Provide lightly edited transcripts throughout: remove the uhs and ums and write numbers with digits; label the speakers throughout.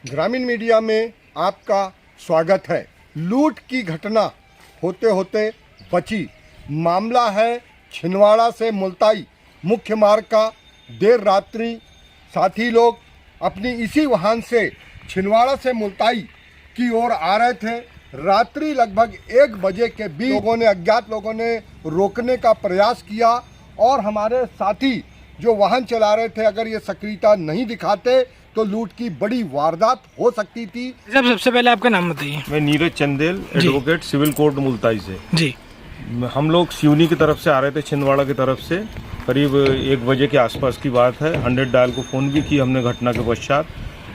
Speaker 1: ग्रामीण मीडिया में आपका स्वागत है। लूट की घटना होते होते बची। मामला है छिंदवाड़ा से मुल्ताई मुख्य मार्ग का। देर रात्रि साथी लोग अपनी इसी वाहन से छिंदवाड़ा से मुल्ताई की ओर आ रहे थे। रात्रि लगभग 1 बजे के बीच अज्ञात लोगों ने रोकने का प्रयास किया और हमारे साथी जो वाहन चला रहे थे, अगर ये सक्रियता नहीं दिखाते तो लूट की बड़ी वारदात हो सकती थी।
Speaker 2: सबसे पहले आपका नाम बताइए।
Speaker 3: मैं Neeraj Chandel, advocate, civil court Multai से।
Speaker 2: जी,
Speaker 3: हम लोग सिवनी की तरफ से आ रहे थे, छिंदवाड़ा की तरफ से। करीब 1 बजे के आसपास की बात है। 100 डायल को फ़ोन भी की हमने घटना के पश्चात।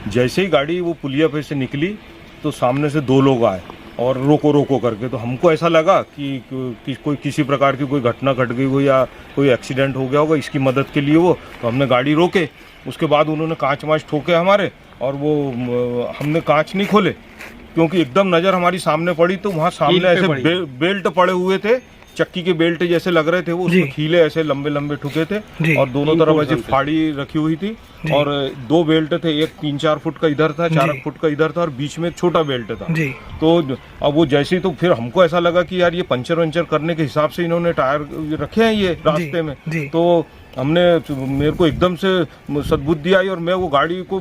Speaker 3: जैसे ही गाड़ी वो पुलिया पे से निकली तो सामने से 2 लोग आए और रोको रोको करके। तो हमको ऐसा लगा कि कोई किसी प्रकार की कोई घटना घट गई हो या कोई एक्सीडेंट हो गया होगा, इसकी मदद के लिए वो। तो हमने गाड़ी रोके। उसके बाद उन्होंने कांच वाँच ठोके हमारे, और वो हमने कांच नहीं खोले क्योंकि एकदम नज़र हमारी सामने पड़ी। तो वहाँ सामने ऐसे बेल्ट पड़े हुए थे, चक्की के बेल्ट जैसे लग रहे थे वो, उसमें खीले ऐसे लंबे लंबे ठुके थे और दोनों तरफ ऐसी फाड़ी रखी हुई थी। और 2 बेल्ट थे, एक 3-4 फुट का इधर था, 4 फुट का इधर था, और बीच में एक छोटा बेल्ट था। तो अब वो जैसे ही, तो फिर हमको ऐसा लगा कि यार ये पंचर वंचर करने के हिसाब से इन्होंने टायर रखे हैं ये रास्ते में। तो मेरे को एकदम से सद्बुद्धि आई और मैं वो गाड़ी को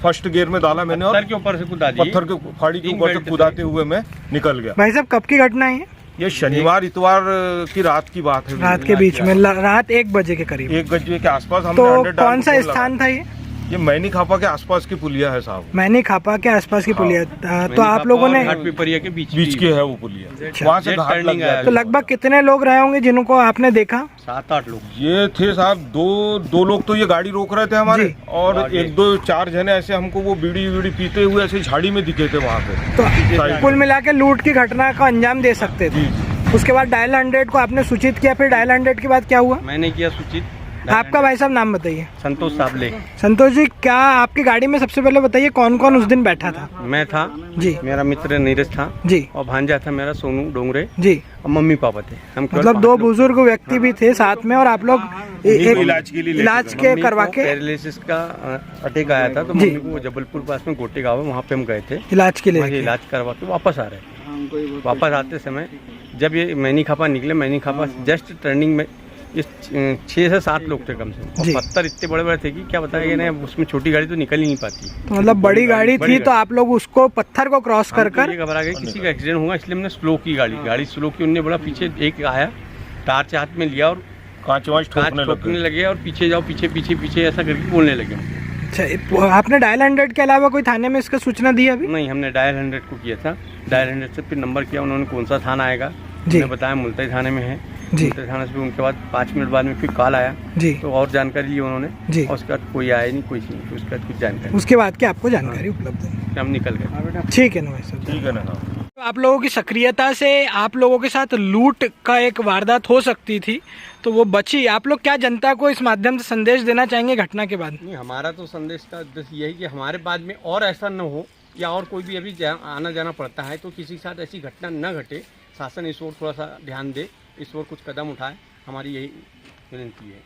Speaker 3: फर्स्ट गियर में डाला मैंने, और पत्थर के ऊपर से कुदा दी, पत्थर के फाड़ी के ऊपर से कुदाते हुए मैं निकल गया।
Speaker 2: भाई साहब, कब की घटना है
Speaker 3: ये? शनिवार इतवार की रात की बात है।
Speaker 2: रात के बीच में, रात 1 बजे के करीब,
Speaker 3: 1 बजे के आसपास।
Speaker 2: तो कौन सा स्थान था
Speaker 3: ये मैनी खापा के आसपास की पुलिया है साहब।
Speaker 2: मैनी खापा के आसपास की पुलिया। तो आप लोगों ने
Speaker 3: पिपरिया के बीच की है वो पुलिया, वहाँ से घाट लग गया।
Speaker 2: तो लगभग कितने लोग रहे होंगे जिनको आपने देखा?
Speaker 3: 7-8 लोग ये थे साहब। दो लोग तो ये गाड़ी रोक रहे थे हमारे, और 1-2-4 जने ऐसे हमको वो बीड़ी पीते हुए ऐसे झाड़ी में दिखे थे वहाँ पे।
Speaker 2: तो कुल मिला के लूट की घटना का अंजाम दे सकते थे। उसके बाद डायल 100 को आपने सूचित किया, फिर डायल 100 के बाद क्या हुआ?
Speaker 4: मैंने किया सूचित।
Speaker 2: आपका भाई साहब नाम बताइए।
Speaker 4: संतोष साबले।
Speaker 2: संतोष जी, क्या आपकी गाड़ी में सबसे पहले बताइए कौन कौन उस दिन बैठा था?
Speaker 4: मैं था
Speaker 2: जी,
Speaker 4: मेरा मित्र नीरज था
Speaker 2: जी,
Speaker 4: और भांजा था मेरा सोनू डोंगरे
Speaker 2: जी,
Speaker 4: और मम्मी पापा थे। हम
Speaker 2: मतलब 2 बुजुर्ग व्यक्ति भी थे साथ में, और आप लोग इलाज के करवा के।
Speaker 4: पैरालिसिस का अटैक आया था, तो मम्मी को वो जबलपुर पास में गोटे गाँव है, वहाँ पे हम गए थे
Speaker 2: इलाज के लिए।
Speaker 4: इलाज करवा के वापस आ रहे थे। वापस आते समय जब ये मैनी खापा निकले, मैनी खापा जस्ट टर्निंग में 6 से 7 लोग थे कम से कम। पत्थर इतने बड़े बड़े थे कि क्या बताया ना, उसमें छोटी गाड़ी तो निकल ही नहीं पाती।
Speaker 2: तो मतलब बड़ी गाड़ी थी, तो आप लोग उसको पत्थर को क्रॉस कर
Speaker 4: घबरा गए किसी का एक्सीडेंट होगा, इसलिए हमने स्लो की गाड़ी स्लो की। उनने बड़ा पीछे एक आया, टार्च हाथ में लिया और कांच ठोकने लगे और पीछे जाओ, पीछे ऐसा करके बोलने लगे।
Speaker 2: अच्छा, आपने डायल 100 के अलावा कोई थाने में इसका सूचना दी अभी?
Speaker 4: नहीं, हमने डायल 100 को किया था। डायल 100 से फिर नंबर किया, उन्होंने कौन सा थाना आएगा उन्होंने बताया मुल्ताई थाने में है। मुल्ताई थाने से उनके बाद 5 मिनट बाद में फिर कॉल आया जी, तो और जानकारी ली उन्होंने, और उसके बाद कोई आया नहीं, कोई नहीं, तो उसके बाद कुछ जानकारी।
Speaker 2: उसके बाद क्या आपको जानकारी उपलब्ध है?
Speaker 4: हम निकल गए।
Speaker 2: ठीक है ना भाई साहब,
Speaker 3: ठीक है ना।
Speaker 2: तो आप लोगों की सक्रियता से आप लोगों के साथ लूट का एक वारदात हो सकती थी, तो वो बची। आप लोग क्या जनता को इस माध्यम से संदेश देना चाहेंगे घटना के बाद?
Speaker 4: नहीं, हमारा तो संदेश का उद्देश्य यही कि हमारे बाद में और ऐसा न हो, या और कोई भी अभी आना जाना पड़ता है तो किसी के साथ ऐसी घटना न घटे। शासन इस ओर थोड़ा सा ध्यान दे, इस ओर कुछ कदम उठाए, हमारी यही विनती है।